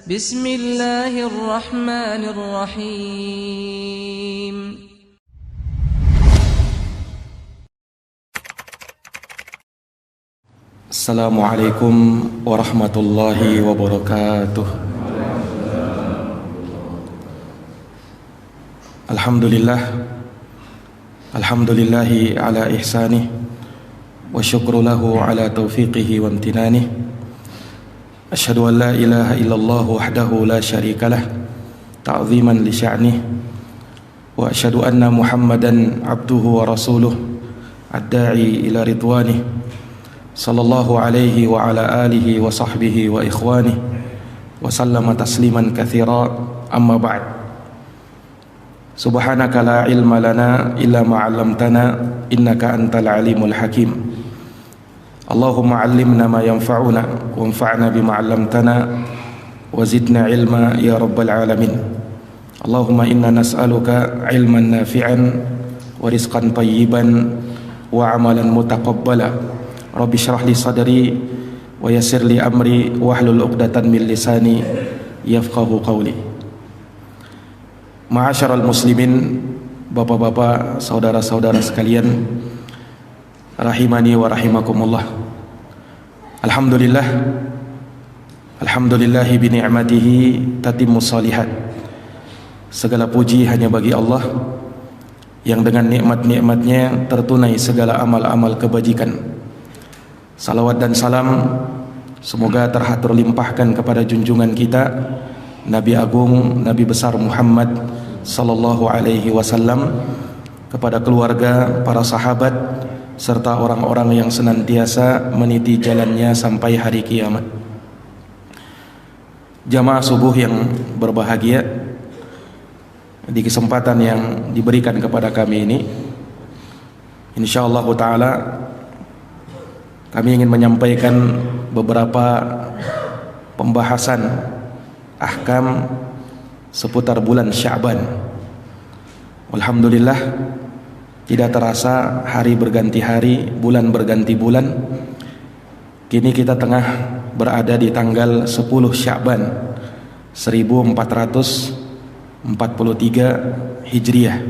Bismillahirrahmanirrahim. Assalamualaikum warahmatullahi wabarakatuh. Alhamdulillahi ala ihsanih wa syukru lahu ala taufiqihi wa amtinanih. Asyhadu an la ilaha illallah wahdahu la syarikalah ta'ziman li sya'nih, wa asyhadu anna Muhammadan abduhu wa rasuluh ad-da'i ila ridwanih, sallallahu alaihi wa ala alihi wa sahbihi wa ikhwanih wa sallama tasliman katsira. Amma ba'd. Subhanaka la ilma lana illa ma 'allamtana innaka antal alimul hakim. Allahumma 'allimna ma yanfa'una wanfa'na bima 'allamtana wa zidna ilma ya rabbal alamin. Allahumma inna nas'aluka 'ilman nafi'an wa rizqan thayyiban wa 'amalan mutaqabbala. Rabbi syrah li sadri wa yassir li amri wahlul 'uqdatan min lisani yafqahu qawli. Ma'asyiral muslimin, bapak-bapak, saudara-saudara sekalian, rahimani wa rahimakumullah. Alhamdulillahi bi ni'matihi tatimmus shalihat. Segala puji hanya bagi Allah yang dengan nikmat-nikmatnya tertunai segala amal-amal kebajikan. Salawat dan salam semoga terhatur limpahkan kepada junjungan kita Nabi Agung, Nabi besar Muhammad sallallahu alaihi wasallam, kepada keluarga, para sahabat, serta orang-orang yang senantiasa meniti jalannya sampai hari kiamat. Jamaah subuh yang berbahagia, di kesempatan yang diberikan kepada kami ini, insyaallah ta'ala kami ingin menyampaikan beberapa pembahasan ahkam seputar bulan Sya'ban. Alhamdulillah, tidak terasa hari berganti hari, bulan berganti bulan. Kini kita tengah berada di tanggal 10 Sya'ban 1443 Hijriah,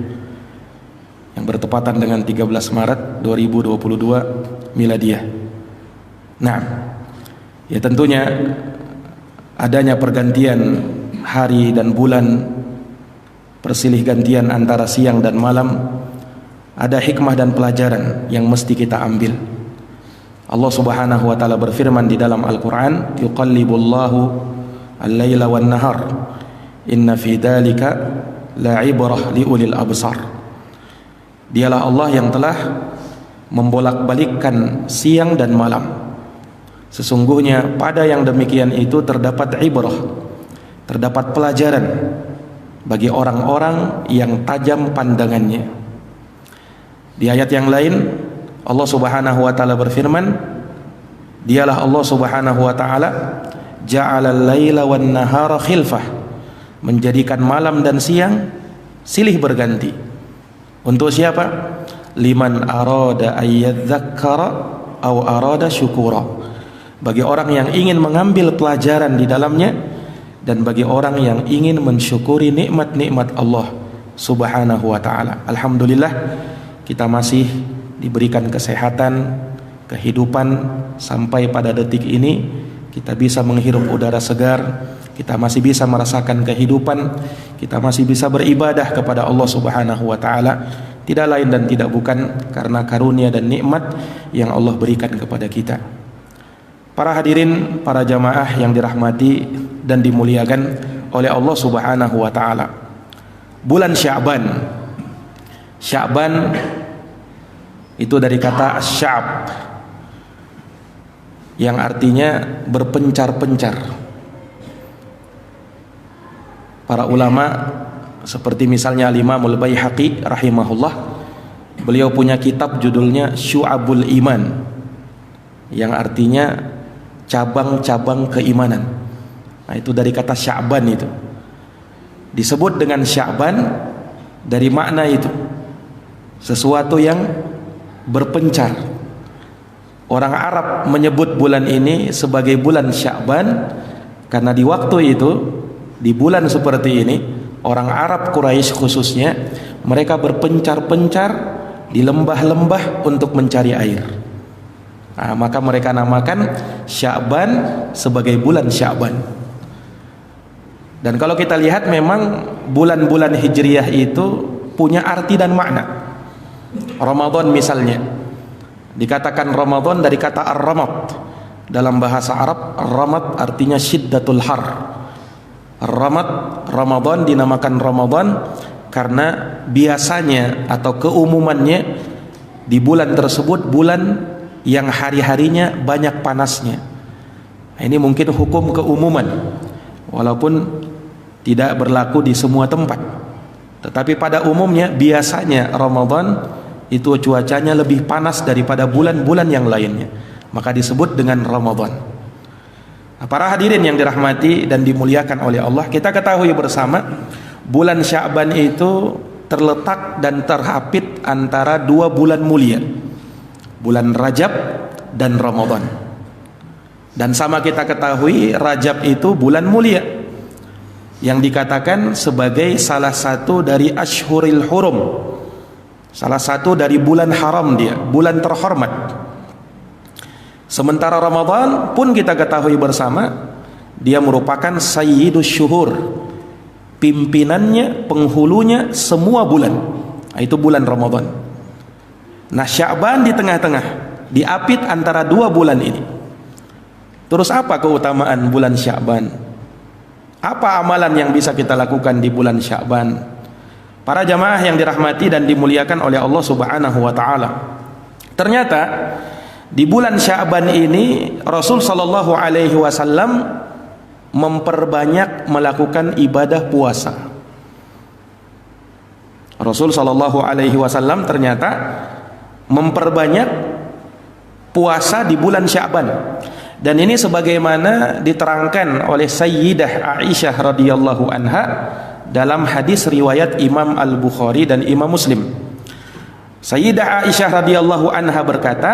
yang bertepatan dengan 13 Maret 2022 Miladiyah. Nah, ya tentunya adanya pergantian hari dan bulan, persilih gantian antara siang dan malam, ada hikmah dan pelajaran yang mesti kita ambil. Allah Subhanahu wa taala berfirman di dalam Al-Qur'an, yuqallibullahu al-laila wan nahar inna fi dzalika la'ibrah liulil absar. Dialah Allah yang telah membolak-balikkan siang dan malam. Sesungguhnya pada yang demikian itu terdapat ibrah, terdapat pelajaran bagi orang-orang yang tajam pandangannya. Di ayat yang lain Allah Subhanahu wa taala berfirman, dialah Allah Subhanahu wa taala ja'alal laila wan nahara khilfah, menjadikan malam dan siang silih berganti. Untuk siapa? Liman arada ayyadzakkara aw arada syukura, bagi orang yang ingin mengambil pelajaran di dalamnya dan bagi orang yang ingin mensyukuri nikmat-nikmat Allah Subhanahu wa taala. Alhamdulillah, kita masih diberikan kesehatan, kehidupan sampai pada detik ini. Kita bisa menghirup udara segar, kita masih bisa merasakan kehidupan, kita masih bisa beribadah kepada Allah Subhanahu wa taala. Tidak lain dan tidak bukan karena karunia dan nikmat yang Allah berikan kepada kita. Para hadirin, para jamaah yang dirahmati dan dimuliakan oleh Allah Subhanahu wa taala. Bulan Sya'ban. Sya'ban itu dari kata sya'ab, yang artinya berpencar-pencar. Para ulama seperti misalnya Al-Imamul Baihaqi rahimahullah, beliau punya kitab judulnya Syu'abul Iman, yang artinya cabang-cabang keimanan. Nah, itu dari kata Sya'ban itu. Disebut dengan Sya'ban dari makna itu, sesuatu yang berpencar. Orang Arab menyebut bulan ini sebagai bulan Sya'ban Karena di waktu itu, di bulan seperti ini, orang Arab Quraisy khususnya, mereka berpencar-pencar di lembah-lembah untuk mencari air. Nah, maka mereka namakan Sya'ban sebagai bulan Sya'ban. Dan kalau kita lihat memang bulan-bulan Hijriyah itu punya arti dan makna. Ramadan misalnya, dikatakan Ramadan dari kata ar-ramad. Dalam bahasa Arab, ar-ramad artinya syiddatul har. Ar-ramad, Ramadan dinamakan Ramadan karena biasanya atau keumumannya di bulan tersebut bulan yang hari-harinya banyak panasnya. Nah, ini mungkin hukum keumuman, walaupun tidak berlaku di semua tempat. Tetapi pada umumnya biasanya Ramadan itu cuacanya lebih panas daripada bulan-bulan yang lainnya, maka disebut dengan Ramadan. Nah, para hadirin yang dirahmati dan dimuliakan oleh Allah, kita ketahui bersama bulan Sya'ban itu terletak dan terhapit antara dua bulan mulia, bulan Rajab dan Ramadan. Dan sama kita ketahui Rajab itu bulan mulia yang dikatakan sebagai salah satu dari Ashhuril Hurum, salah satu dari bulan haram, dia bulan terhormat. Sementara Ramadan pun kita ketahui bersama dia merupakan sayyidus syuhur, pimpinannya, penghulunya semua bulan. Nah, itu bulan Ramadan. Nah, Sya'ban di tengah-tengah, diapit antara dua bulan ini. Terus apa keutamaan bulan Sya'ban? Apa amalan yang bisa kita lakukan di bulan Sya'ban? Para jamaah yang dirahmati dan dimuliakan oleh Allah Subhanahu wa taala. Ternyata di bulan Sya'ban ini Rasul sallallahu alaihi wasallam memperbanyak melakukan ibadah puasa. Rasul sallallahu alaihi wasallam ternyata memperbanyak puasa di bulan Sya'ban. Dan ini sebagaimana diterangkan oleh Sayyidah Aisyah radhiyallahu anha dalam hadis riwayat Imam Al-Bukhari dan Imam Muslim. Sayyidah Aisyah radhiyallahu anha berkata,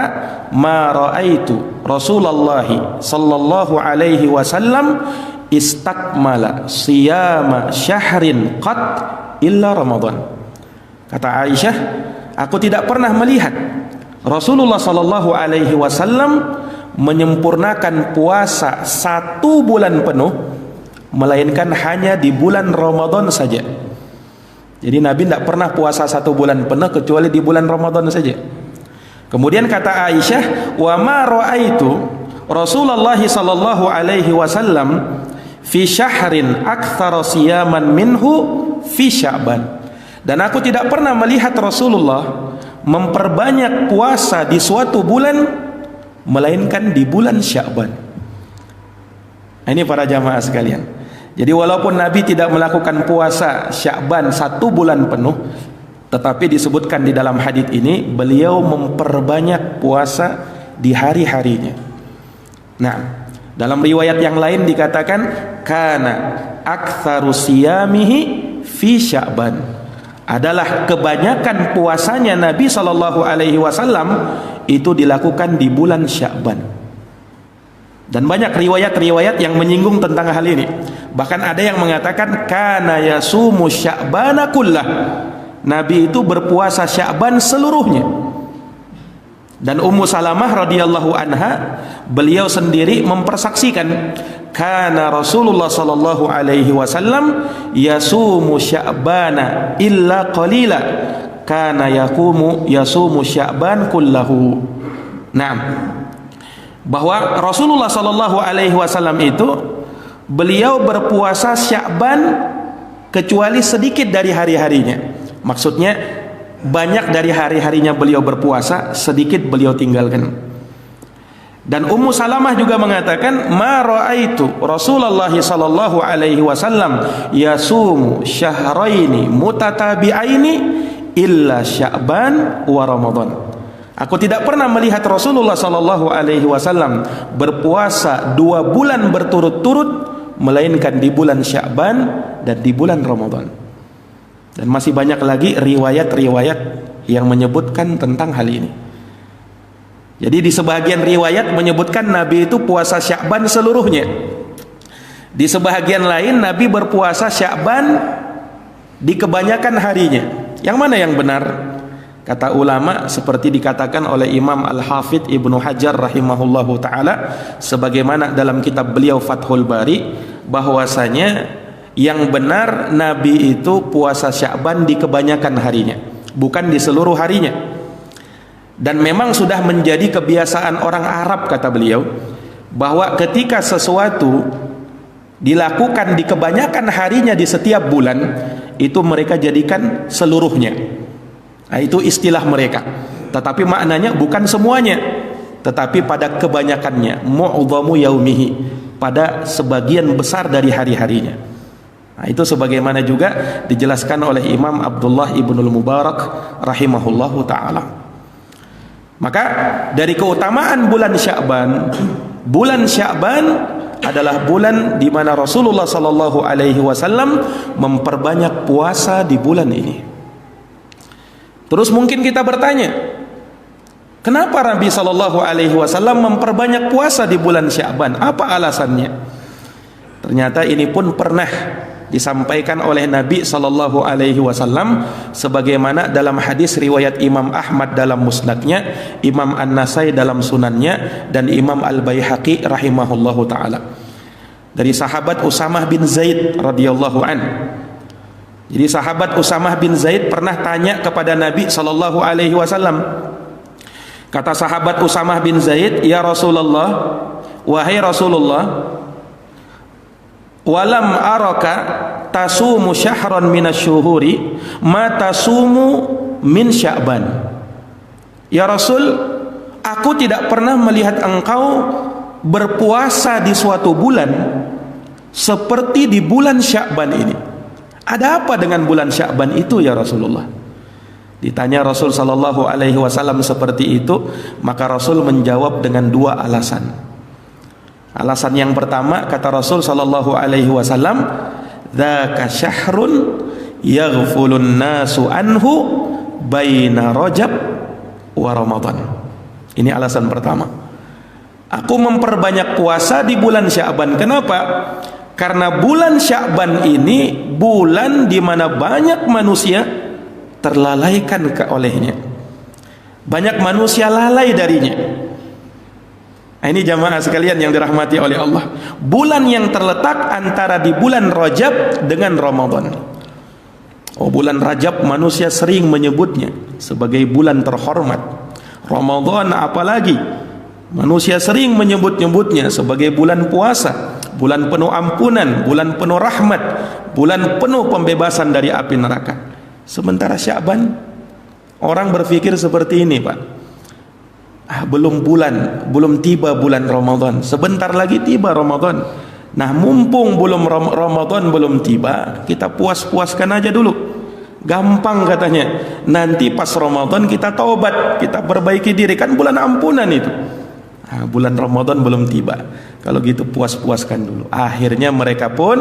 "Ma ra'aitu Rasulullah sallallahu alaihi wasallam istakmala siyama syahrin qat illa Ramadan." Kata Aisyah, aku tidak pernah melihat Rasulullah sallallahu alaihi wasallam menyempurnakan puasa satu bulan penuh melainkan hanya di bulan Ramadan saja. Jadi Nabi tidak pernah puasa satu bulan penuh kecuali di bulan Ramadan saja. Kemudian kata Aisyah, wa ma ra'aitu Rasulullah sallallahu alaihi wasallam fi syahrin aktsara siyaman minhu fi Sya'ban. Dan aku tidak pernah melihat Rasulullah memperbanyak puasa di suatu bulan melainkan di bulan Sya'ban. Nah, ini para jamaah sekalian. Jadi walaupun Nabi tidak melakukan puasa Sya'ban satu bulan penuh, tetapi disebutkan di dalam hadis ini beliau memperbanyak puasa di hari-harinya. Nah, dalam riwayat yang lain dikatakan kana aktsaru siyamihi fi Sya'ban. Adalah kebanyakan puasanya Nabi sallallahu alaihi wasallam itu dilakukan di bulan Sya'ban. Dan banyak riwayat-riwayat yang menyinggung tentang hal ini. Bahkan ada yang mengatakan kana yasumu Sya'bana kullah. Nabi itu berpuasa Sya'ban seluruhnya. Dan Ummu Salamah radhiyallahu anha, beliau sendiri mempersaksikan kana Rasulullah sallallahu alaihi wasallam yasumu Sya'bana illa qalila kana yasumu Sya'ban kullahu. Nah, bahwa Rasulullah sallallahu alaihi wasallam itu beliau berpuasa Sya'ban kecuali sedikit dari hari-harinya. Maksudnya banyak dari hari-harinya beliau berpuasa, sedikit beliau tinggalkan. Dan Ummu Salamah juga mengatakan, ma ra'aitu Rasulullah sallallahu alaihi wasallam yasumu syahraini mutatabi'aini illa Sya'ban wa Ramadan. Aku tidak pernah melihat Rasulullah sallallahu alaihi wasallam berpuasa 2 bulan berturut-turut melainkan di bulan Sya'ban dan di bulan Ramadan. Dan masih banyak lagi riwayat-riwayat yang menyebutkan tentang hal ini. Jadi di sebagian riwayat menyebutkan Nabi itu puasa Sya'ban seluruhnya. Di sebahagian lain Nabi berpuasa Sya'ban di kebanyakan harinya. Yang mana yang benar? Kata ulama seperti dikatakan oleh Imam Al-Hafidh Ibnu Hajar rahimahullahu ta'ala, sebagaimana dalam kitab beliau Fathul Bari, bahwasanya yang benar Nabi itu puasa Sya'ban di kebanyakan harinya, bukan di seluruh harinya. Dan memang sudah menjadi kebiasaan orang Arab, kata beliau, bahwa ketika sesuatu dilakukan di kebanyakan harinya di setiap bulan, itu mereka jadikan seluruhnya. Nah, itu istilah mereka. Tetapi maknanya bukan semuanya, tetapi pada kebanyakannya, mu'dhamu yaumihi, pada sebagian besar dari hari-harinya. Nah, itu sebagaimana juga dijelaskan oleh Imam Abdullah Ibnul Mubarak rahimahullahu ta'ala. Maka dari keutamaan bulan Sya'ban adalah bulan di mana Rasulullah sallallahu alaihi wasallam memperbanyak puasa di bulan ini. Terus mungkin kita bertanya, kenapa Nabi sallallahu alaihi wasallam memperbanyak puasa di bulan Sya'ban? Apa alasannya? Ternyata ini pun pernah disampaikan oleh Nabi sallallahu alaihi wasallam sebagaimana dalam hadis riwayat Imam Ahmad dalam Musnadnya, Imam An-Nasai dalam Sunannya, dan Imam Al-Baihaqi rahimahullahu taala, dari sahabat Usamah bin Zaid radhiyallahu an. Jadi sahabat Usamah bin Zaid pernah tanya kepada Nabi sallallahu alaihi wasallam. Kata sahabat Usamah bin Zaid, "Ya Rasulullah, wahai Rasulullah, walam araka tasumu syahran minasyuhuri ma tasumu min Sya'ban." Ya Rasul, aku tidak pernah melihat engkau berpuasa di suatu bulan seperti di bulan Sya'ban ini. Ada apa dengan bulan Sya'ban itu ya Rasulullah? Ditanya Rasul sallallahu alaihi wasallam seperti itu, maka Rasul menjawab dengan dua alasan. Alasan yang pertama, kata Rasul sallallahu alaihi wasallam, "Dzaka syahrun yaghfulun nasu anhu baina Rajab wa Ramadan." Ini alasan pertama. Aku memperbanyak puasa di bulan Sya'ban. Kenapa? Karena bulan Sya'ban ini bulan di mana banyak manusia terlalaikan olehnya. Banyak manusia lalai darinya. Nah, ini jamaah sekalian yang dirahmati oleh Allah, bulan yang terletak antara di bulan Rajab dengan Ramadan. Oh, bulan Rajab manusia sering menyebutnya sebagai bulan terhormat. Ramadan apalagi manusia sering menyebut-nyebutnya sebagai bulan puasa, bulan penuh ampunan, bulan penuh rahmat, bulan penuh pembebasan dari api neraka. Sementara Sya'ban, orang berpikir seperti ini, Pak. Belum tiba bulan Ramadan, sebentar lagi tiba Ramadan. Nah, mumpung Ramadan belum tiba, kita puas-puaskan aja dulu. Gampang katanya. Nanti pas Ramadan kita taubat, kita perbaiki diri, kan bulan ampunan itu. Nah, bulan Ramadan belum tiba. Kalau gitu puas-puaskan dulu. Akhirnya mereka pun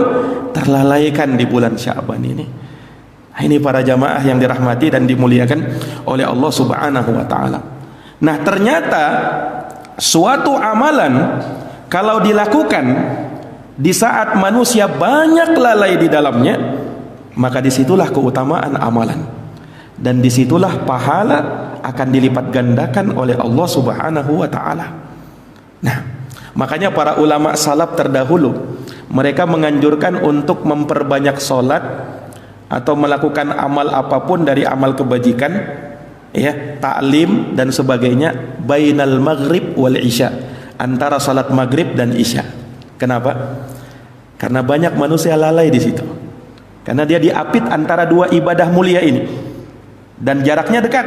terlalaikan di bulan Sya'ban ini. Nah, ini para jamaah yang dirahmati dan dimuliakan oleh Allah Subhanahu wa taala. Nah, ternyata suatu amalan kalau dilakukan di saat manusia banyak lalai di dalamnya, maka disitulah keutamaan amalan, dan disitulah pahala akan dilipat gandakan oleh Allah Subhanahu wa ta'ala. Nah, makanya para ulama salaf terdahulu mereka menganjurkan untuk memperbanyak sholat atau melakukan amal apapun dari amal kebajikan, ya, taklim dan sebagainya, bainal maghrib wal isya, antara salat maghrib dan isya. Kenapa? Karena banyak manusia lalai di situ. Karena dia diapit antara dua ibadah mulia ini, dan jaraknya dekat,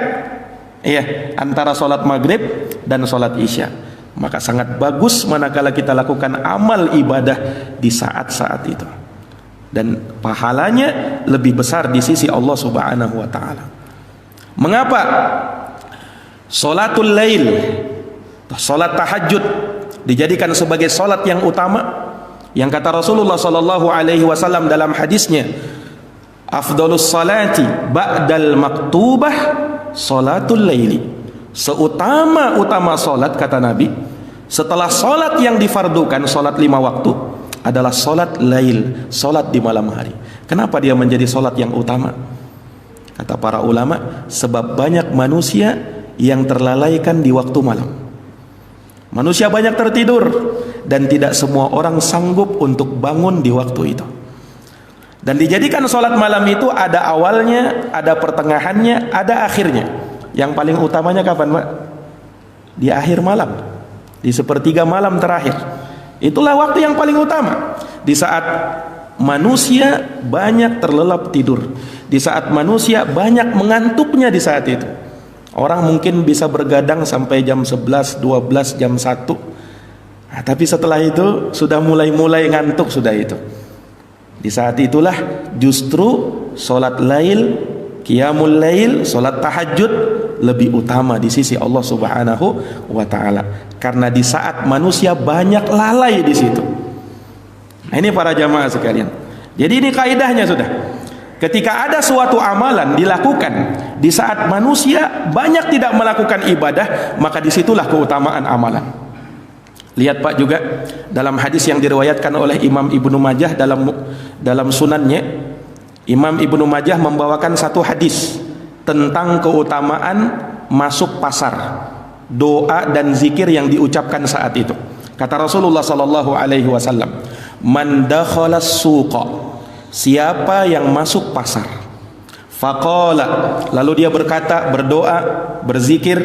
ya, antara salat maghrib dan salat isya. Maka sangat bagus manakala kita lakukan amal ibadah di saat-saat itu, dan pahalanya lebih besar di sisi Allah Subhanahu wa ta'ala. Mengapa? Salatul lail, salat tahajud, dijadikan sebagai salat yang utama, yang kata Rasulullah sallallahu alaihi wasallam dalam hadisnya, afdhalus salati ba'dal maktubah salatul laili. Seutama-utama salat, kata Nabi, setelah salat yang difardukan, salat 5 waktu, adalah solat lail, solat di malam hari. Kenapa dia menjadi solat yang utama? Kata para ulama, sebab banyak manusia yang terlalaikan di waktu malam. Manusia banyak tertidur dan tidak semua orang sanggup untuk bangun di waktu itu. Dan dijadikan solat malam itu ada awalnya, ada pertengahannya, ada akhirnya. Yang paling utamanya kapan, Pak? Di akhir malam, di sepertiga malam terakhir. Itulah waktu yang paling utama. Di saat manusia banyak terlelap tidur, di saat manusia banyak mengantuknya di saat itu. Orang mungkin bisa bergadang sampai jam 11, 12, jam 1. Nah, tapi setelah itu sudah mulai ngantuk sudah itu. Di saat itulah justru solat lail, qiyamul lail, solat tahajud lebih utama di sisi Allah Subhanahu wa taala. Karena di saat manusia banyak lalai di situ. Nah, ini para jamaah sekalian. Jadi ini kaidahnya sudah. Ketika ada suatu amalan dilakukan di saat manusia banyak tidak melakukan ibadah, maka disitulah keutamaan amalan. Lihat Pak juga dalam hadis yang diriwayatkan oleh Imam Ibnu Majah dalam sunannya, Imam Ibnu Majah membawakan satu hadis tentang keutamaan masuk pasar, doa dan zikir yang diucapkan saat itu. Kata Rasulullah sallallahu alaihi wasallam, "Man dakhalas suqa," siapa yang masuk pasar, faqala, lalu dia berkata, berdoa, berzikir,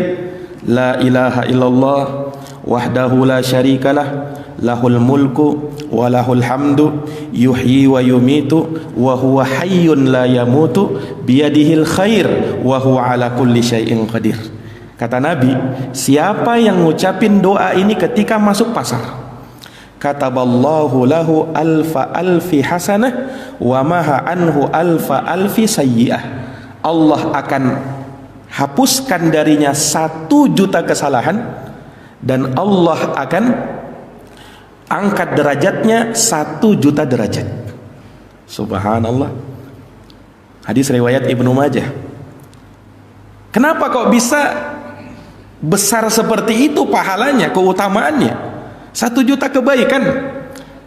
la ilaha illallah wahdahu la syarikalah lahul mulku wa lahul hamdu yuhyi wa yumitu wa huwa hayyun la yamutu biyadihil khair wa huwa ala kulli syai'in qadir. Kata Nabi, siapa yang ngucapin doa ini ketika masuk pasar, kataballahu lahu alfa alfi hasanah wa maha anhu alfa alfi sayyi'ah. Allah akan hapuskan darinya 1 juta kesalahan dan Allah akan angkat derajatnya 1 juta derajat. Subhanallah. Hadis riwayat Ibnu Majah. Kenapa kok bisa besar seperti itu pahalanya, keutamaannya? 1 juta kebaikan,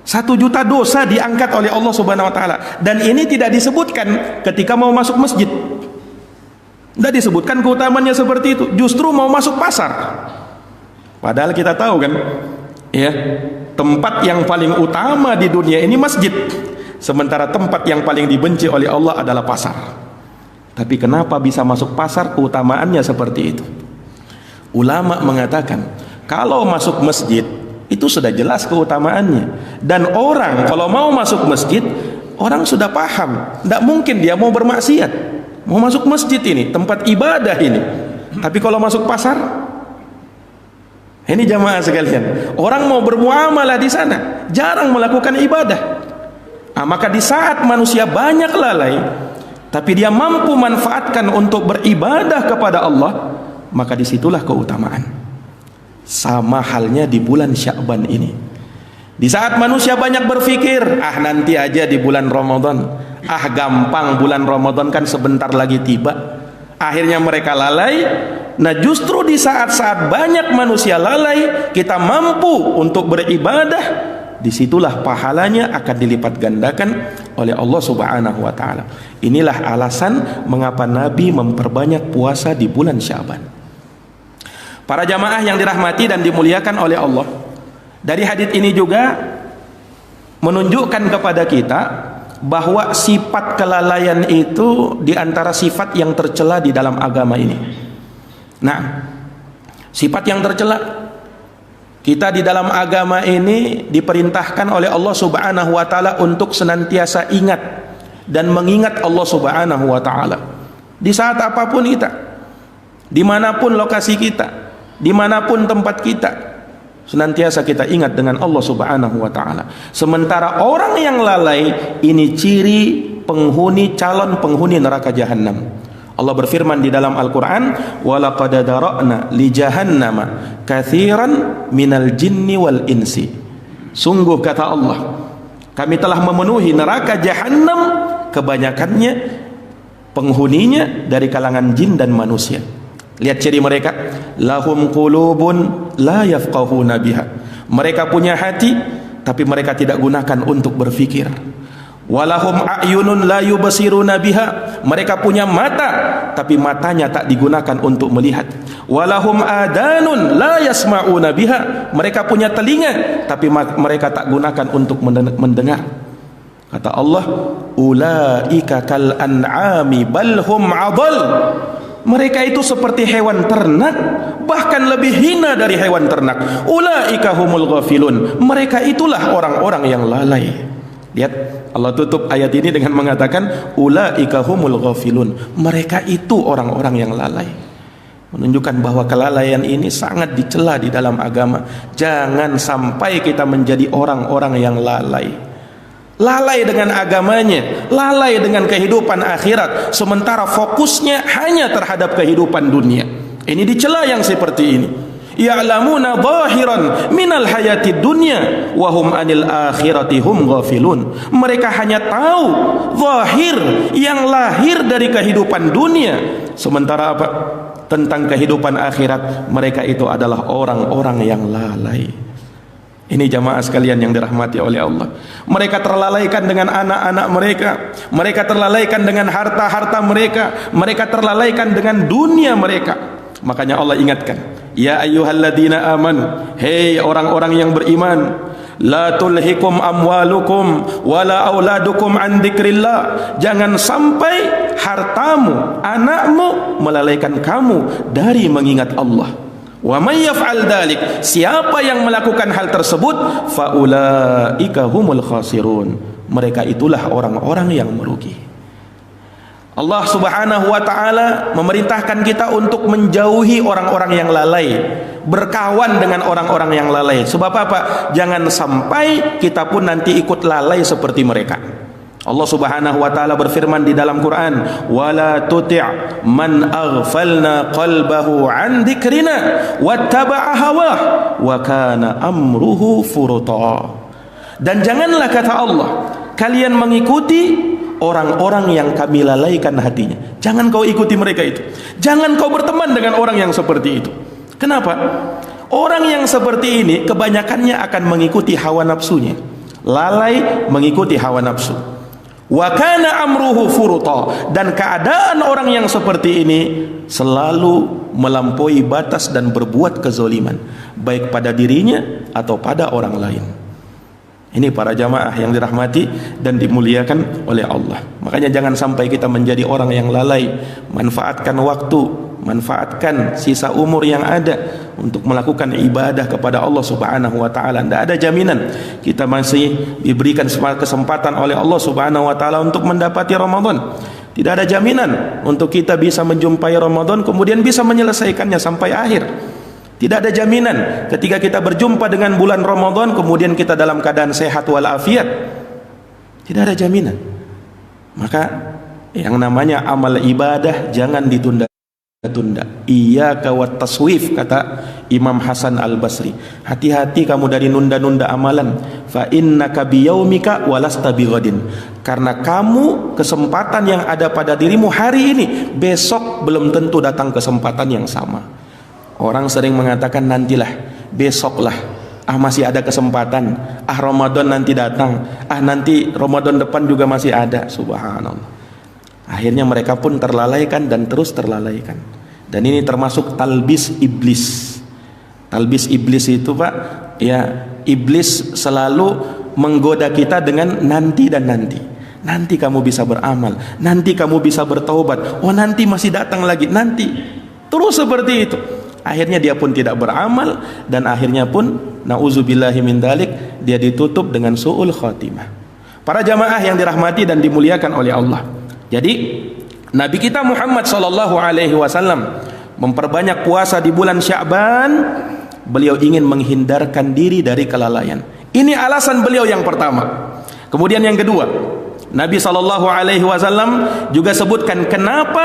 1 juta dosa diangkat oleh Allah Subhanahu wa taala. Dan ini tidak disebutkan ketika mau masuk masjid. Tidak disebutkan keutamaannya seperti itu. Justru mau masuk pasar. Padahal kita tahu kan, ya, tempat yang paling utama di dunia ini masjid. Sementara tempat yang paling dibenci oleh Allah adalah pasar. Tapi kenapa bisa masuk pasar, keutamaannya seperti itu? Ulama mengatakan, kalau masuk masjid itu sudah jelas keutamaannya. Dan orang kalau mau masuk masjid, orang sudah paham, tidak mungkin dia mau bermaksiat. Mau masuk masjid ini, tempat ibadah ini. Tapi kalau masuk pasar, ini jamaah sekalian, orang mau bermuamalah di sana, jarang melakukan ibadah. Nah, maka di saat manusia banyak lalai, tapi dia mampu manfaatkan untuk beribadah kepada Allah, maka disitulah keutamaan. Sama halnya di bulan Sya'ban ini. Di saat manusia banyak berpikir, nanti aja di bulan Ramadan, gampang, bulan Ramadan kan sebentar lagi tiba. Akhirnya mereka lalai. Nah, justru di saat-saat banyak manusia lalai, kita mampu untuk beribadah, disitulah pahalanya akan dilipat gandakan oleh Allah Subhanahu wa taala. Inilah alasan mengapa Nabi memperbanyak puasa di bulan Sya'ban. Para jamaah yang dirahmati dan dimuliakan oleh Allah, dari hadits ini juga menunjukkan kepada kita bahwa sifat kelalaian itu diantara sifat yang tercela di dalam agama ini. Nah, sifat yang tercela, kita di dalam agama ini diperintahkan oleh Allah Subhanahu wa taala untuk senantiasa ingat dan mengingat Allah Subhanahu wa taala di saat apapun kita, dimanapun lokasi kita, dimanapun tempat kita, senantiasa kita ingat dengan Allah Subhanahu wa taala. Sementara orang yang lalai ini ciri calon penghuni neraka jahanam. Allah berfirman di dalam Al-Quran, وَلَقَدْ دَرَأْنَا لِجَهَنَّمَ كَثِيرًا مِنَ الْجِنِّ وَالْإِنْسِ. Sungguh kata Allah, kami telah memenuhi neraka jahanam, kebanyakannya penghuninya dari kalangan jin dan manusia. Lihat ciri mereka, lahum qulubun la yafqahuna biha. Mereka punya hati tapi mereka tidak gunakan untuk berfikir. Walahum a'yunun la yubsiruna biha, mereka punya mata tapi matanya tak digunakan untuk melihat. Walahum adanun la yasma'una biha, mereka punya telinga tapi mereka tak gunakan untuk mendengar. Kata Allah, ulaika kal an'ami bal hum adall, mereka itu seperti hewan ternak, bahkan lebih hina dari hewan ternak. Ulaika humul ghafilun, mereka itulah orang-orang yang lalai. Lihat, Allah tutup ayat ini dengan mengatakan ulaika humul ghafilun, mereka itu orang-orang yang lalai. Menunjukkan bahwa kelalaian ini sangat dicela di dalam agama. Jangan sampai kita menjadi orang-orang yang lalai. Lalai dengan agamanya, lalai dengan kehidupan akhirat, sementara fokusnya hanya terhadap kehidupan dunia. Ini dicela yang seperti ini. Ya'lamuna zahiran minal hayatid dunya wa hum anil akhirati hum ghafilun. Mereka hanya tahu zahir yang lahir dari kehidupan dunia, sementara apa? Tentang kehidupan akhirat mereka itu adalah orang-orang yang lalai. Ini jamaah sekalian yang dirahmati oleh Allah. Mereka terlalaikan dengan anak-anak mereka, mereka terlalaikan dengan harta-harta mereka, mereka terlalaikan dengan dunia mereka. Makanya Allah ingatkan, ya ayyuhalladzina amanu, hei orang-orang yang beriman, la tulhikum amwalukum wala auladukum an dzikrillah, jangan sampai hartamu, anakmu melalaikan kamu dari mengingat Allah. Wa may yaf'al dzalik, siapa yang melakukan hal tersebut, faulaika humul khasirun, mereka itulah orang-orang yang merugi. Allah Subhanahu wa taala memerintahkan kita untuk menjauhi orang-orang yang lalai, berkawan dengan orang-orang yang lalai. Sebab apa? Jangan sampai kita pun nanti ikut lalai seperti mereka. Allah Subhanahu wa taala berfirman di dalam Quran, "Wala tuti' man aghfalna qalbahu 'an dzikrina wattaba'a hawah wa kana amruhu furuta." Dan janganlah, kata Allah, kalian mengikuti orang-orang yang kami lalaikan hatinya. Jangan kau ikuti mereka itu. Jangan kau berteman dengan orang yang seperti itu. Kenapa? Orang yang seperti ini kebanyakannya akan mengikuti hawa nafsunya. Lalai mengikuti hawa nafsu. Wa kana amruhu furuta, dan keadaan orang yang seperti ini selalu melampaui batas dan berbuat kezaliman, baik pada dirinya atau pada orang lain. Ini para jamaah yang dirahmati dan dimuliakan oleh Allah. Makanya jangan sampai kita menjadi orang yang lalai. Manfaatkan waktu, manfaatkan sisa umur yang ada untuk melakukan ibadah kepada Allah Subhanahu wa taala. Tidak ada jaminan kita masih diberikan kesempatan oleh Allah Subhanahu wa taala untuk mendapati Ramadan. Tidak ada jaminan untuk kita bisa menjumpai Ramadan kemudian bisa menyelesaikannya sampai akhir. Tidak ada jaminan ketika kita berjumpa dengan bulan Ramadan kemudian kita dalam keadaan sehat walafiat. Tidak ada jaminan. Maka yang namanya amal ibadah jangan ditunda-tunda. Iyyaka wat taswif, kata Imam Hasan Al-Basri. Hati-hati kamu dari nunda-nunda amalan. Fa innaka biyaumika walasta bighadin. Karena kamu, kesempatan yang ada pada dirimu hari ini, besok belum tentu datang kesempatan yang sama. Orang sering mengatakan nantilah, besoklah, masih ada kesempatan, Ramadan nanti datang, nanti Ramadan depan juga masih ada. Subhanallah. Akhirnya mereka pun terlalaikan dan terus terlalaikan. Dan ini termasuk talbis iblis. Talbis iblis itu, Pak, ya, iblis selalu menggoda kita dengan nanti dan nanti. Nanti kamu bisa beramal, nanti kamu bisa bertaubat, nanti masih datang lagi, nanti. Terus seperti itu. Akhirnya dia pun tidak beramal dan akhirnya pun nauzubillahi min dzalik, dia ditutup dengan su'ul khatimah. Para jamaah yang dirahmati dan dimuliakan oleh Allah. Jadi Nabi kita Muhammad sallallahu alaihi wasallam memperbanyak puasa di bulan Sya'ban. Beliau ingin menghindarkan diri dari kelalaian. Ini alasan beliau yang pertama. Kemudian yang kedua, Nabi sallallahu alaihi wasallam juga sebutkan kenapa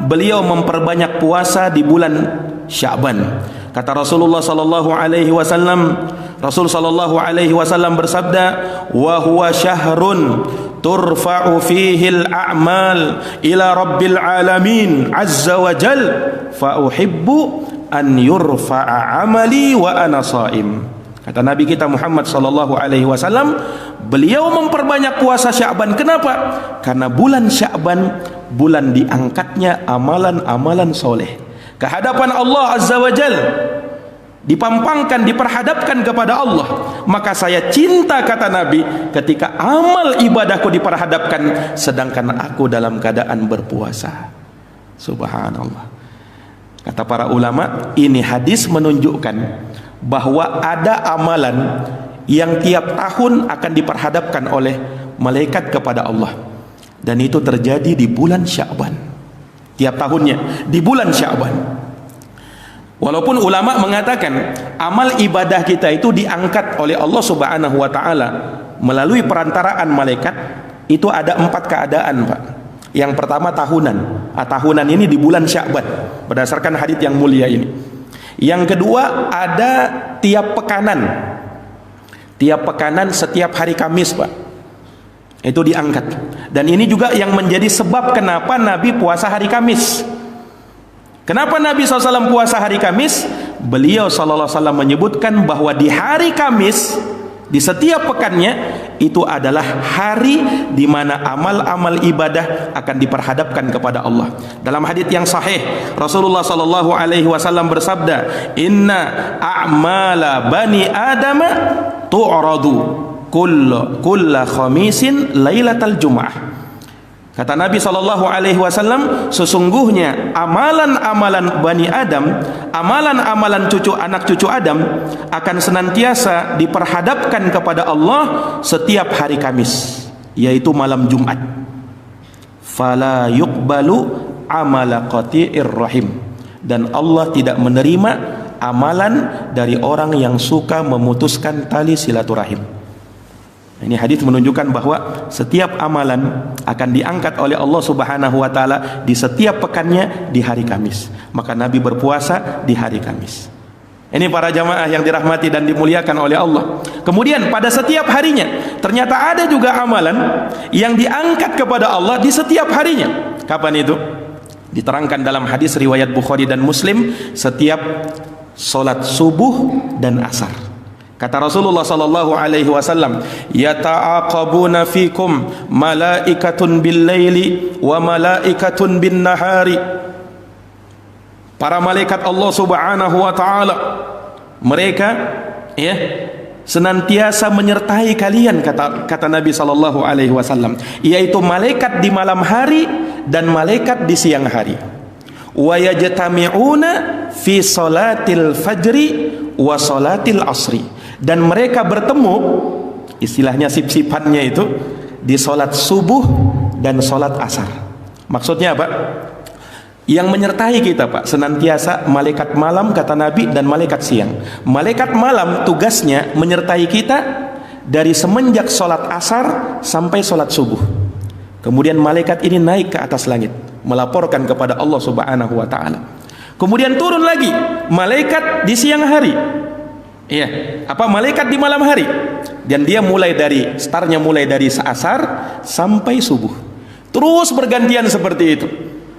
beliau memperbanyak puasa di bulan Sya'ban. Kata Rasulullah sallallahu alaihi wasallam, Rasul sallallahu alaihi wasallam bersabda, "Wa huwa syahrun turfa'u fihi al-a'mal ila rabbil alamin azza wa jal fa uhibbu an yurfa'a amali wa ana sha'im." Kata Nabi kita Muhammad sallallahu alaihi wasallam, beliau memperbanyak puasa Sya'ban. Kenapa? Karena bulan Sya'ban bulan diangkatnya amalan-amalan soleh ke hadapan Allah Azza wa Jal, dipampangkan, diperhadapkan kepada Allah. Maka saya cinta, kata Nabi, ketika amal ibadahku diperhadapkan sedangkan aku dalam keadaan berpuasa. Subhanallah. Kata para ulama, ini hadis menunjukkan bahwa ada amalan yang tiap tahun akan diperhadapkan oleh malaikat kepada Allah, dan itu terjadi di bulan Sya'ban. Tiap tahunnya di bulan Sya'ban. Walaupun ulama mengatakan amal ibadah kita itu diangkat oleh Allah Subhanahu wa taala melalui perantaraan malaikat, itu ada 4 keadaan, Pak. Yang pertama tahunan. Tahunan ini di bulan Sya'ban berdasarkan hadits yang mulia ini. Yang kedua ada tiap pekanan. Tiap pekanan setiap hari Kamis, Pak. Itu diangkat. Dan ini juga yang menjadi sebab kenapa Nabi puasa hari Kamis. Kenapa Nabi SAW puasa hari Kamis? Beliau SAW menyebutkan bahwa di hari Kamis, di setiap pekannya, itu adalah hari di mana amal-amal ibadah akan diperhadapkan kepada Allah. Dalam hadits yang sahih, Rasulullah sallallahu alaihi wasallam bersabda, "Inna a'mala bani Adam tu'radu kulla khamisin lailatal jum'ah." Kata Nabi sallallahu alaihi wasallam, sesungguhnya amalan-amalan Bani Adam, amalan-amalan anak cucu Adam akan senantiasa diperhadapkan kepada Allah setiap hari Kamis, yaitu malam Jumat. Fala yuqbalu amala qati'ir rahim, dan Allah tidak menerima amalan dari orang yang suka memutuskan tali silaturahim. Ini hadis menunjukkan bahwa setiap amalan akan diangkat oleh Allah Subhanahu wa taala di setiap pekannya di hari Kamis. Maka Nabi berpuasa di hari Kamis. Ini para jamaah yang dirahmati dan dimuliakan oleh Allah. Kemudian pada setiap harinya ternyata ada juga amalan yang diangkat kepada Allah di setiap harinya. Kapan itu? Diterangkan dalam hadis riwayat Bukhari dan Muslim, setiap solat subuh dan asar. Kata Rasulullah sallallahu alaihi wasallam, "Yata'aqabuna fikum malaikatun bil laili wa malaikatun bin nahari." Para malaikat Allah Subhanahu wa taala, mereka senantiasa menyertai kalian, kata Nabi sallallahu alaihi wasallam, yaitu malaikat di malam hari dan malaikat di siang hari. Wa yajtami'una fi salatil fajri wa salatil asri, dan mereka bertemu, istilahnya sip-sipannya itu, di solat subuh dan solat asar. Maksudnya apa? Yang menyertai kita, Pak, senantiasa malaikat malam, kata Nabi, dan malaikat siang. Malaikat malam tugasnya menyertai kita dari semenjak solat asar sampai solat subuh. Kemudian malaikat ini naik ke atas langit melaporkan kepada Allah Subhanahu wa taala. Kemudian turun lagi malaikat di siang hari. Malaikat di malam hari. Dan dia mulai dari startnya mulai dari asar sampai subuh. Terus bergantian seperti itu.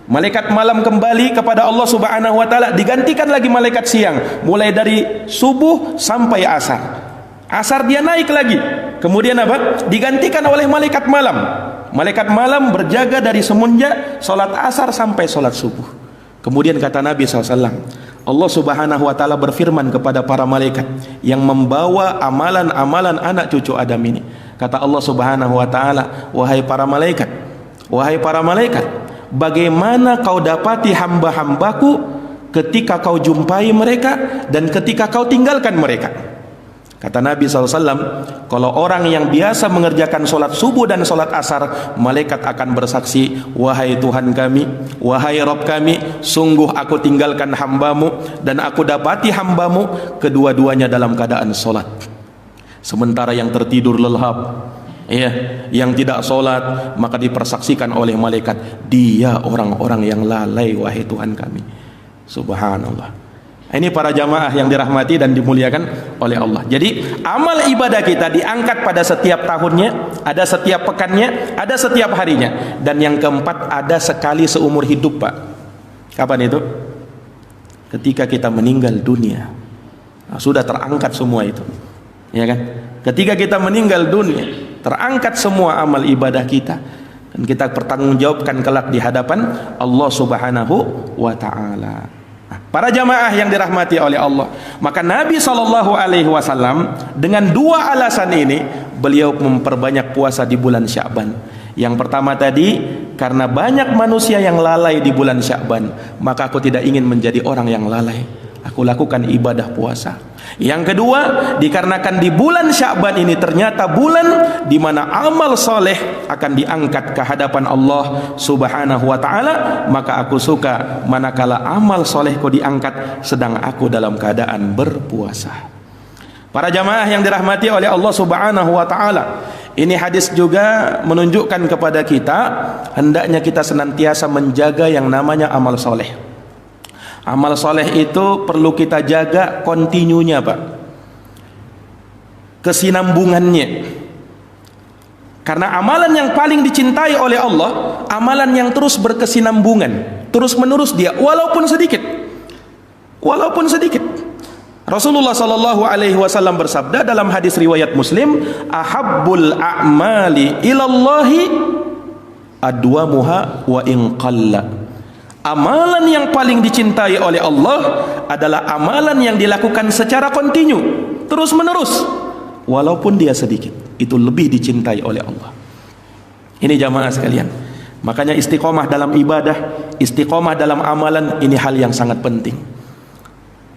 Malaikat malam kembali kepada Allah Subhanahu wa taala, digantikan lagi malaikat siang, mulai dari subuh sampai asar. Asar dia naik lagi. Kemudian apa? Digantikan oleh malaikat malam. Malaikat malam berjaga dari semenjak salat asar sampai salat subuh. Kemudian kata Nabi SAW, Allah Subhanahu wa taala berfirman kepada para malaikat yang membawa amalan-amalan anak cucu Adam ini. Kata Allah Subhanahu wa taala, wahai para malaikat, bagaimana kau dapati hamba-hambaku ketika kau jumpai mereka dan ketika kau tinggalkan mereka? Kata Nabi SAW, kalau orang yang biasa mengerjakan solat subuh dan solat asar, malaikat akan bersaksi, wahai Tuhan kami, wahai Rabb kami, sungguh aku tinggalkan hambamu dan aku dapati hambamu kedua-duanya dalam keadaan solat. Sementara yang tertidur lelap, yang tidak solat, maka dipersaksikan oleh malaikat, dia orang-orang yang lalai, wahai Tuhan kami. Subhanallah. Ini para jamaah yang dirahmati dan dimuliakan oleh Allah. Jadi amal ibadah kita diangkat pada setiap tahunnya, ada setiap pekannya, ada setiap harinya. Dan yang keempat, ada sekali seumur hidup, Pak. Kapan itu? Ketika kita meninggal dunia. Sudah terangkat semua itu. Ya kan? Ketika kita meninggal dunia, terangkat semua amal ibadah kita dan kita pertanggungjawabkan kelak di hadapan Allah Subhanahu wa taala. Nah, para jamaah yang dirahmati oleh Allah, maka Nabi SAW dengan dua alasan ini beliau memperbanyak puasa di bulan Sya'ban. Yang pertama tadi, karena banyak manusia yang lalai di bulan Sya'ban, maka aku tidak ingin menjadi orang yang lalai. Aku lakukan ibadah puasa. Yang kedua, dikarenakan di bulan Sya'ban ini ternyata bulan di mana amal soleh akan diangkat ke hadapan Allah Subhanahu wa taala, maka aku suka manakala amal solehku diangkat sedang aku dalam keadaan berpuasa. Para jamaah yang dirahmati oleh Allah Subhanahu wa taala, ini hadis juga menunjukkan kepada kita hendaknya kita senantiasa menjaga yang namanya amal soleh. Amal soleh itu perlu kita jaga kontinunya, Pak, kesinambungannya. Karena amalan yang paling dicintai oleh Allah, amalan yang terus berkesinambungan, terus menerus dia, walaupun sedikit. Rasulullah Sallallahu Alaihi Wasallam bersabda dalam hadis riwayat Muslim, ahabbul a'mali ilallahi adwamuha wa in qalla. Amalan yang paling dicintai oleh Allah adalah amalan yang dilakukan secara kontinu, terus menerus, walaupun dia sedikit. Itu lebih dicintai oleh Allah. Ini jamaah sekalian, makanya istiqomah dalam ibadah, istiqomah dalam amalan, ini hal yang sangat penting.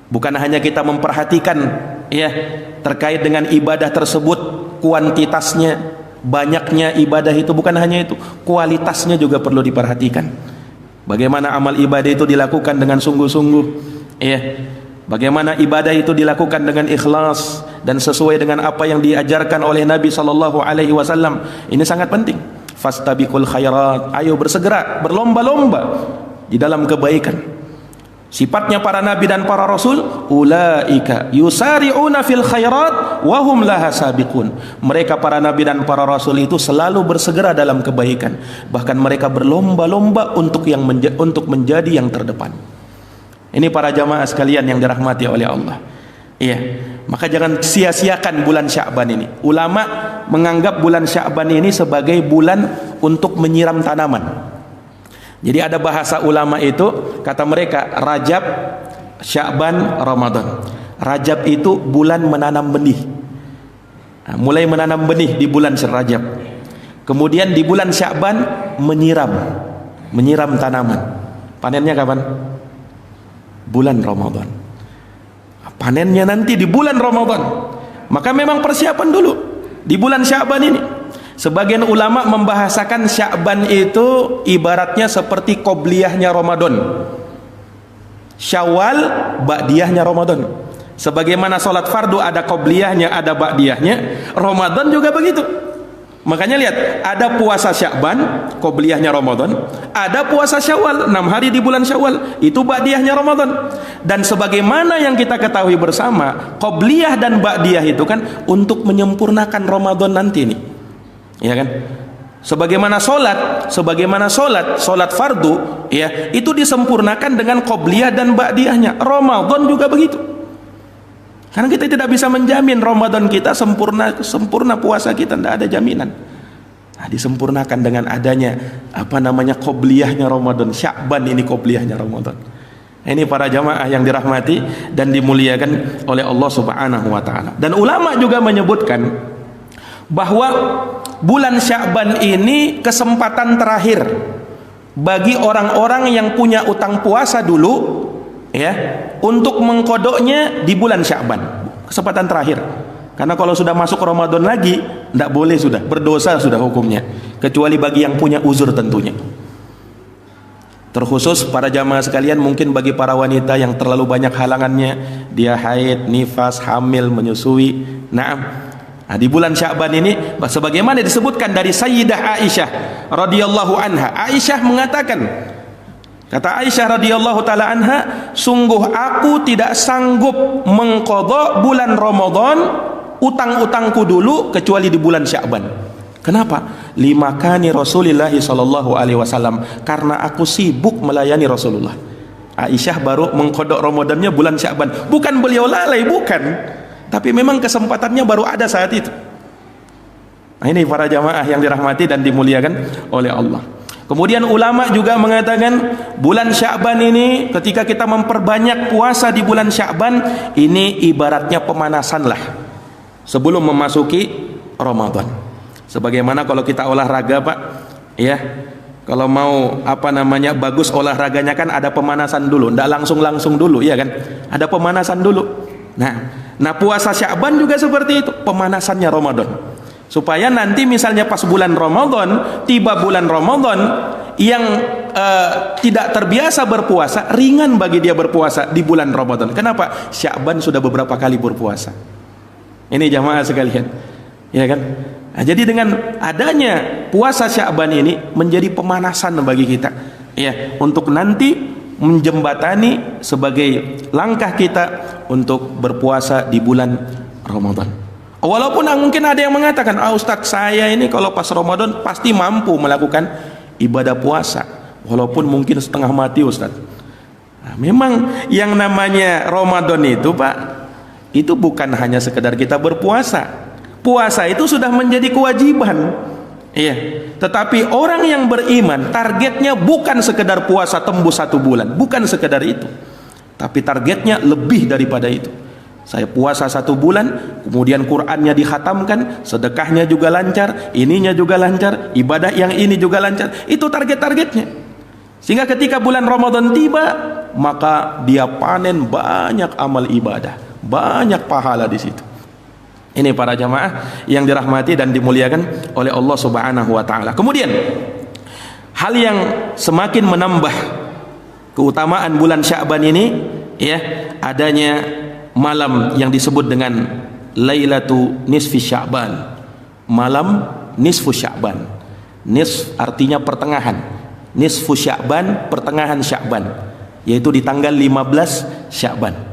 Bukan hanya kita memperhatikan ya terkait dengan ibadah tersebut, kuantitasnya, banyaknya ibadah itu, bukan hanya itu, kualitasnya juga perlu diperhatikan. Bagaimana amal ibadah itu dilakukan dengan sungguh-sungguh, ya. Bagaimana ibadah itu dilakukan dengan ikhlas dan sesuai dengan apa yang diajarkan oleh Nabi Sallallahu Alaihi Wasallam. Ini sangat penting. Fastabiqul khairat, ayo bersegera, berlomba-lomba di dalam kebaikan. Sifatnya para nabi dan para rasul, ulaika yusari'una fil khairat wa hum laha sabiqun. Mereka para nabi dan para rasul itu selalu bersegera dalam kebaikan, bahkan mereka berlomba-lomba untuk menjadi yang terdepan. Ini para jamaah sekalian yang dirahmati oleh Allah. Iya, maka jangan sia-siakan bulan Sya'ban ini. Ulama menganggap bulan Sya'ban ini sebagai bulan untuk menyiram tanaman. Jadi ada bahasa ulama itu, kata mereka, Rajab, Sya'ban, Ramadan. Rajab itu bulan menanam benih. Nah, mulai menanam benih di bulan Rajab. Kemudian di bulan Sya'ban menyiram tanaman. Panennya kapan? Bulan Ramadan. Panennya nanti di bulan Ramadan. Maka memang persiapan dulu di bulan Sya'ban ini. Sebagian ulama membahasakan Sya'ban itu ibaratnya seperti qobliyahnya Ramadan. Syawal ba'diyahnya Ramadan. Sebagaimana sholat fardu ada qobliyahnya, ada ba'diyahnya, Ramadan juga begitu. Makanya lihat, ada puasa Sya'ban, qobliyahnya Ramadan, ada puasa Syawal, 6 hari di bulan Syawal, itu ba'diyahnya Ramadan. Dan sebagaimana yang kita ketahui bersama, qobliyah dan ba'diyah itu kan untuk menyempurnakan Ramadan nanti nih. Ya kan? Sebagaimana solat fardu ya, itu disempurnakan dengan qobliyah dan ba'diyahnya. Ramadan juga begitu. Karena kita tidak bisa menjamin Ramadan kita sempurna puasa kita, tidak ada jaminan. Nah, disempurnakan dengan adanya qobliyahnya Ramadan. Sya'ban ini qobliyahnya Ramadan. Ini para jamaah yang dirahmati dan dimuliakan oleh Allah Subhanahu wa taala. Dan ulama juga menyebutkan bahwa bulan Sya'ban ini kesempatan terakhir bagi orang-orang yang punya utang puasa dulu ya, untuk mengkodoknya di bulan Sya'ban. Kesempatan terakhir. Karena kalau sudah masuk Ramadan lagi, tidak boleh, sudah berdosa sudah hukumnya, kecuali bagi yang punya uzur tentunya. Terkhusus para jamaah sekalian, mungkin bagi para wanita yang terlalu banyak halangannya, dia haid, nifas, hamil, menyusui. Nah, di bulan Sya'ban ini sebagaimana disebutkan dari Sayyidah Aisyah radhiyallahu anha. Aisyah mengatakan, kata Aisyah radhiyallahu taala anha, sungguh aku tidak sanggup mengqadha bulan Ramadan, utang-utangku dulu, kecuali di bulan Sya'ban. Kenapa? Limakani Rasulullah sallallahu alaihi wasallam, karena aku sibuk melayani Rasulullah. Aisyah baru mengqadha Ramadannya bulan Sya'ban. Bukan beliau lalai, bukan. tapi memang kesempatannya baru ada saat itu. Nah, ini para jamaah yang dirahmati dan dimuliakan oleh Allah. Kemudian ulama juga mengatakan bulan Sya'ban ini, ketika kita memperbanyak puasa di bulan Sya'ban, ini ibaratnya pemanasan lah sebelum memasuki Ramadan. Sebagaimana kalau kita olahraga Pak, ya, kalau mau bagus olahraganya kan ada pemanasan dulu, tidak langsung dulu, ya kan? Ada pemanasan dulu. Nah puasa Sya'ban juga seperti itu, pemanasannya Ramadan. Supaya nanti misalnya pas bulan Ramadan, tiba bulan Ramadan yang tidak terbiasa berpuasa, ringan bagi dia berpuasa di bulan Ramadan. Kenapa? Sya'ban sudah beberapa kali berpuasa. Ini jamaah sekalian, ya kan? Nah, jadi dengan adanya puasa Sya'ban ini menjadi pemanasan bagi kita, ya, untuk nanti menjembatani sebagai langkah kita untuk berpuasa di bulan Ramadan. Walaupun mungkin ada yang mengatakan, Ustadz, saya ini kalau pas Ramadan pasti mampu melakukan ibadah puasa, walaupun mungkin setengah mati Ustadz. Nah, memang yang namanya Ramadan itu Pak, itu bukan hanya sekedar kita berpuasa. Puasa itu sudah menjadi kewajiban, iya. Tetapi orang yang beriman targetnya bukan sekedar puasa tembus 1 bulan, bukan sekedar itu, tapi targetnya lebih daripada itu. Saya puasa 1 bulan, kemudian Qur'annya dikhatamkan, sedekahnya juga lancar, ininya juga lancar, ibadah yang ini juga lancar. Itu target-targetnya. Sehingga ketika bulan Ramadan tiba, maka dia panen banyak amal ibadah, banyak pahala di situ. Ini para jamaah yang dirahmati dan dimuliakan oleh Allah Subhanahu wa taala. Kemudian hal yang semakin menambah keutamaan bulan Sya'ban ini, ya, adanya malam yang disebut dengan Lailatu Nisfi Sya'ban, malam nisfu Sya'ban. Nisf artinya pertengahan, nisfu Sya'ban, pertengahan Sya'ban, yaitu di tanggal 15 Sya'ban.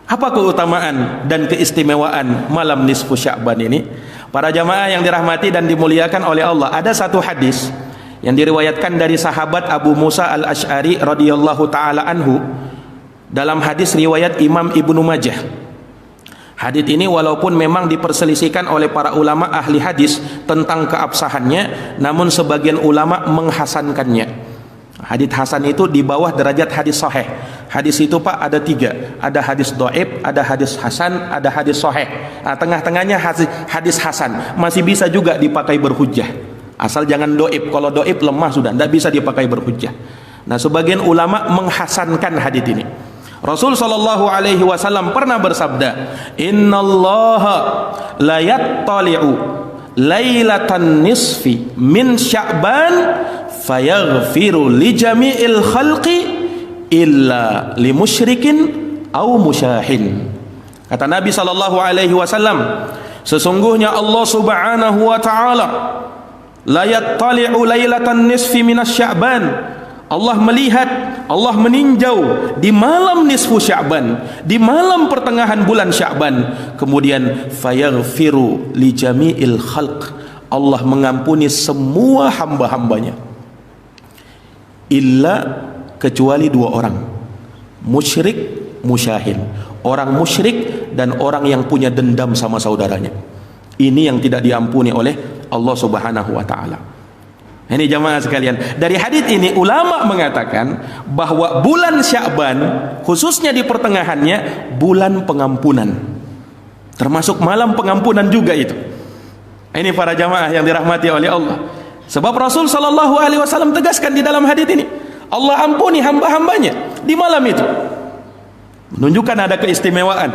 Apa keutamaan dan keistimewaan malam nisfu Sya'ban ini? Para jamaah yang dirahmati dan dimuliakan oleh Allah, ada satu hadis yang diriwayatkan dari sahabat Abu Musa al-Asy'ari radhiyallahu taala anhu, dalam hadis riwayat Imam Ibnu Majah. Hadis ini walaupun memang diperselisihkan oleh para ulama ahli hadis tentang keabsahannya, namun sebagian ulama menghasankannya. Hadis hasan itu di bawah derajat hadis sahih. Hadis itu Pak ada 3, ada hadis dhaif, ada hadis hasan, ada hadis sahih. Nah, tengah-tengahnya hadis hasan, masih bisa juga dipakai berhujjah, asal jangan dhaif. Kalau dhaif lemah sudah, tidak bisa dipakai berhujjah. Nah, sebagian ulama menghasankan hadis ini. Rasul sallallahu alaihi wasallam pernah bersabda, "Innallaha la yattali'u lailatan nisfi min Sya'ban fayaghfiru li jami'il khalqi illa li musyrikin aw musyahin." Kata Nabi sallallahu alaihi wasallam, sesungguhnya Allah Subhanahu wa taala la yattali'u lailatan nisfi min Sya'ban, Allah melihat, Allah meninjau di malam nisfu Sya'ban, di malam pertengahan bulan Sya'ban. Kemudian fayaghfiru li jami'il khalq, Allah mengampuni semua hamba-hambanya, illa, kecuali 2 orang, musyrik, musyahin. Orang musyrik dan orang yang punya dendam sama saudaranya. Ini yang tidak diampuni oleh Allah Subhanahu wa taala. Ini jamaah sekalian, dari hadis ini ulama mengatakan bahwa bulan Sya'ban khususnya di pertengahannya bulan pengampunan, termasuk malam pengampunan juga itu. Ini para jamaah yang dirahmati oleh Allah. Sebab Rasul sallallahu alaihi wasallam tegaskan di dalam hadis ini, Allah ampuni hamba-hambanya di malam itu. Menunjukkan ada keistimewaan,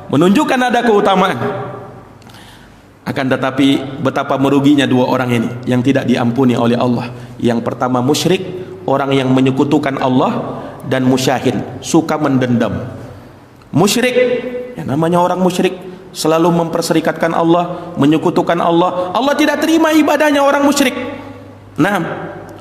menunjukkan ada keutamaan. Akan tetapi betapa meruginya 2 orang ini yang tidak diampuni oleh Allah. Yang pertama musyrik, orang yang menyekutukan Allah, dan musyahin, suka mendendam. Musyrik, ya namanya orang musyrik selalu memperserikatkan Allah, menyekutukan Allah. Allah tidak terima ibadahnya orang musyrik. Nah,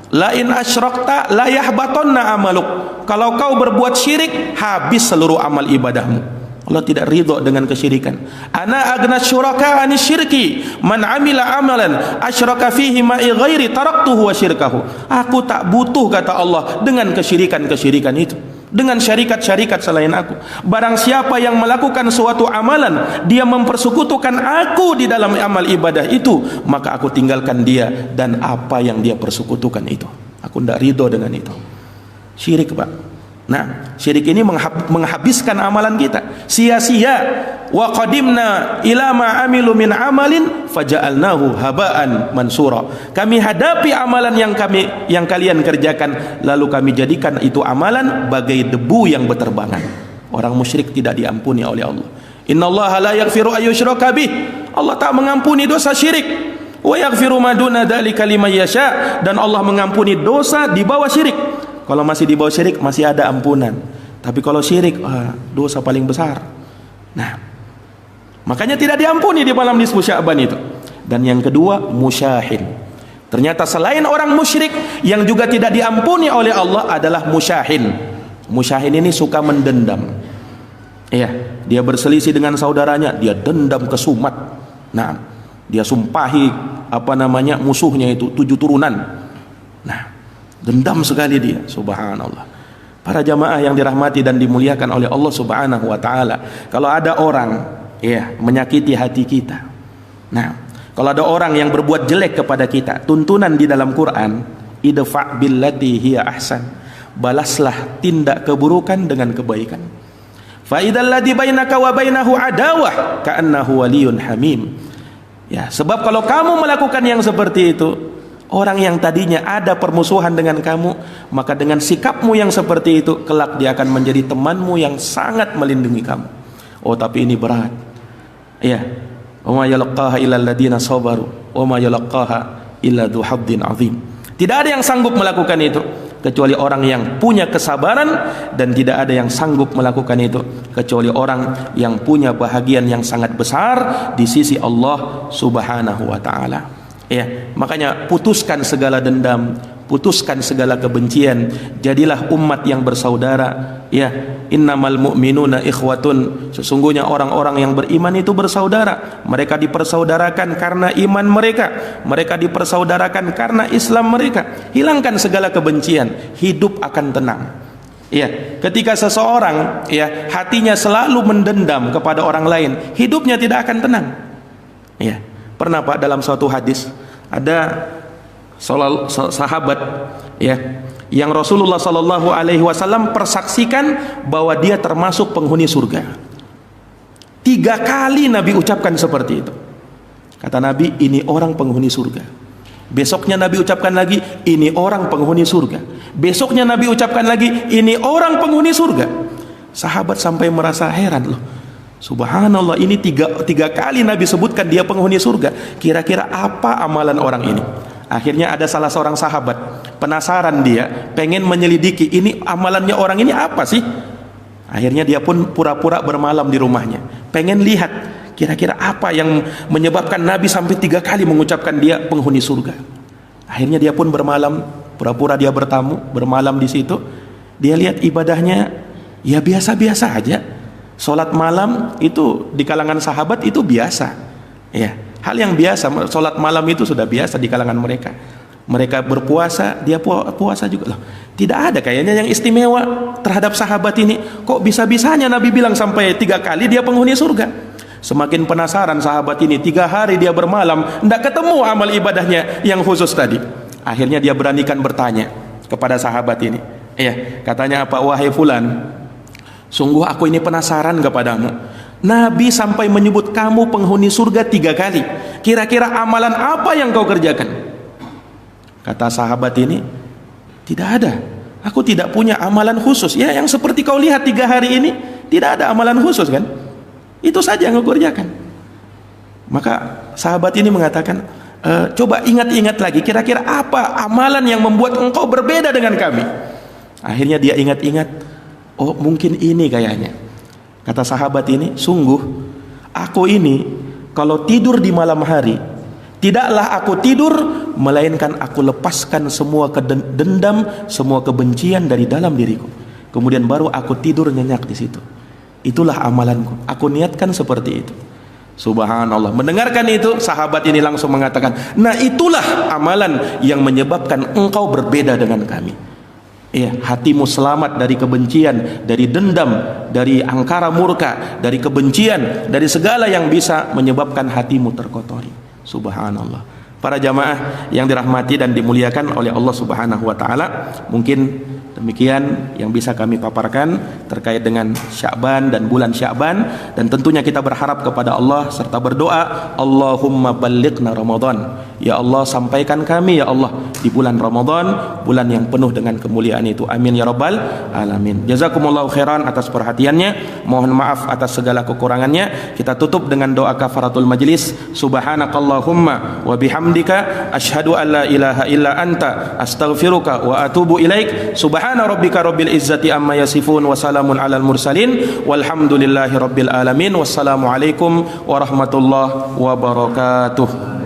la in asyrakta la yahbatanna amaluk. Kalau kau berbuat syirik, habis seluruh amal ibadahmu. Allah tidak ridho dengan kesyirikan. Ana agna syuraka anis syirki, man amila amalan asyraka fihi ma'i ghairi taraktuhu wa syirkahu. Aku tak butuh, kata Allah, dengan kesyirikan-kesyirikan itu. dengan syarikat-syarikat selain aku. Barang siapa yang melakukan suatu amalan, dia mempersekutukan aku di dalam amal ibadah itu, maka aku tinggalkan dia dan apa yang dia persekutukan itu. Aku tidak ridho dengan itu. Syirik, Pak. Nah, syirik ini menghabiskan amalan kita, sia-sia. Wa qadimna ila ma amilu min amalin faja'alnahu haba'an mansura. Kami hadapi amalan yang kalian kerjakan, lalu kami jadikan itu amalan bagai debu yang berterbangan. Orang musyrik tidak diampuni oleh Allah. Innallaha la yaghfiru ayyushraka bih. Allah tak mengampuni dosa syirik. Wa yaghfiru ma duna dzalika liman yasha, dan Allah mengampuni dosa di bawah syirik. Kalau masih di bawah syirik masih ada ampunan. Tapi kalau syirik, dosa paling besar. Nah, makanya tidak diampuni di malam nisfu Sya'ban itu. Dan yang kedua, musyahin. Ternyata selain orang musyrik, yang juga tidak diampuni oleh Allah adalah musyahin. Musyahin ini suka mendendam. Iya, dia berselisih dengan saudaranya, dia dendam kesumat. Nah, dia sumpahi musuhnya itu 7 turunan. Nah, dendam sekali dia, subhanallah. Para jamaah yang dirahmati dan dimuliakan oleh Allah Subhanahu wa taala, kalau ada orang menyakiti hati kita. Nah, kalau ada orang yang berbuat jelek kepada kita, tuntunan di dalam Quran, idfa' billati hiya ahsan. Balaslah tindak keburukan dengan kebaikan. Fa idzal ladzi bainaka wa bainahu adawah ka'annahu waliyyun hamim. Ya, sebab kalau kamu melakukan yang seperti itu, orang yang tadinya ada permusuhan dengan kamu, maka dengan sikapmu yang seperti itu, kelak dia akan menjadi temanmu yang sangat melindungi kamu. Oh, tapi ini berat. Ya. Wa ma yalqaha illal ladzina sabaru wa ma yalqaha illa dzu haddin azim. Tidak ada yang sanggup melakukan itu kecuali orang yang punya kesabaran, dan tidak ada yang sanggup melakukan itu kecuali orang yang punya bahagian yang sangat besar di sisi Allah Subhanahu wa taala. Ya, makanya putuskan segala dendam, putuskan segala kebencian, jadilah umat yang bersaudara. Ya, innamal mu'minuna ikhwatun. Sesungguhnya orang-orang yang beriman itu bersaudara. Mereka dipersaudarakan karena iman mereka, mereka dipersaudarakan karena Islam mereka. Hilangkan segala kebencian, hidup akan tenang. Ya, ketika seseorang hatinya selalu mendendam kepada orang lain, hidupnya tidak akan tenang. Ya. Pernah, Pak, dalam suatu hadis ada sahabat yang Rasulullah sallallahu alaihi wasallam persaksikan bahwa dia termasuk penghuni surga. 3 kali Nabi ucapkan seperti itu. Kata Nabi, ini orang penghuni surga. Besoknya Nabi ucapkan lagi, ini orang penghuni surga. Besoknya Nabi ucapkan lagi, ini orang penghuni surga. Sahabat sampai merasa heran, loh, subhanallah, ini tiga kali Nabi sebutkan dia penghuni surga. Kira-kira apa amalan orang ini? Akhirnya ada salah seorang sahabat, penasaran, dia pengen menyelidiki, ini amalannya orang ini apa sih? Akhirnya dia pun pura-pura bermalam di rumahnya, pengen lihat kira-kira apa yang menyebabkan Nabi sampai 3 kali mengucapkan dia penghuni surga. Akhirnya dia pun bermalam, pura-pura dia bermalam di situ. Dia lihat ibadahnya ya biasa-biasa aja. Sholat malam itu di kalangan sahabat itu biasa, ya, hal yang biasa. Sholat malam itu sudah biasa di kalangan mereka. Mereka berpuasa, dia puasa juga. Loh, tidak ada kayaknya yang istimewa terhadap sahabat ini. Kok bisa-bisanya Nabi bilang sampai 3 kali dia penghuni surga? Semakin penasaran sahabat ini. 3 hari dia bermalam, tidak ketemu amal ibadahnya yang khusus tadi. Akhirnya dia beranikan bertanya kepada sahabat ini. Katanya apa? Wahai fulan, sungguh aku ini penasaran kepadamu. Nabi sampai menyebut kamu penghuni surga 3 kali. Kira-kira amalan apa yang kau kerjakan? Kata sahabat ini, tidak ada. Aku tidak punya amalan khusus. Ya, yang seperti kau lihat 3 hari ini, tidak ada amalan khusus kan? Itu saja yang kau kerjakan. Maka sahabat ini mengatakan, coba ingat-ingat lagi, kira-kira apa amalan yang membuat engkau berbeda dengan kami? Akhirnya dia ingat-ingat, oh mungkin ini kayaknya. Kata sahabat ini, sungguh aku ini kalau tidur di malam hari, tidaklah aku tidur melainkan aku lepaskan semua dendam, semua kebencian dari dalam diriku. Kemudian baru aku tidur nyenyak di situ. Itulah amalanku. Aku niatkan seperti itu. Subhanallah. Mendengarkan itu, sahabat ini langsung mengatakan, nah itulah amalan yang menyebabkan engkau berbeda dengan kami. Iya, hatimu selamat dari kebencian, dari dendam, dari angkara murka, dari kebencian, dari segala yang bisa menyebabkan hatimu terkotori. Subhanallah. Para jamaah yang dirahmati dan dimuliakan oleh Allah Subhanahu wa taala, mungkin demikian yang bisa kami paparkan terkait dengan Sya'ban dan bulan Sya'ban, dan tentunya kita berharap kepada Allah serta berdoa, Allahumma ballighna Ramadan. Ya Allah, sampaikan kami ya Allah di bulan Ramadan, bulan yang penuh dengan kemuliaan itu. Amin ya rabbal alamin. Jazakumullahu khairan atas perhatiannya. Mohon maaf atas segala kekurangannya. Kita tutup dengan doa kafaratul majlis. Subhanakallahumma wa bihamdika asyhadu an la ilaha illa anta astaghfiruka wa atubu ilaik. Subhana rabbika rabbil izzati amma yasifun wa salamun alal mursalin walhamdulillahi rabbil alamin. Wassalamu alaikum warahmatullahi wabarakatuh.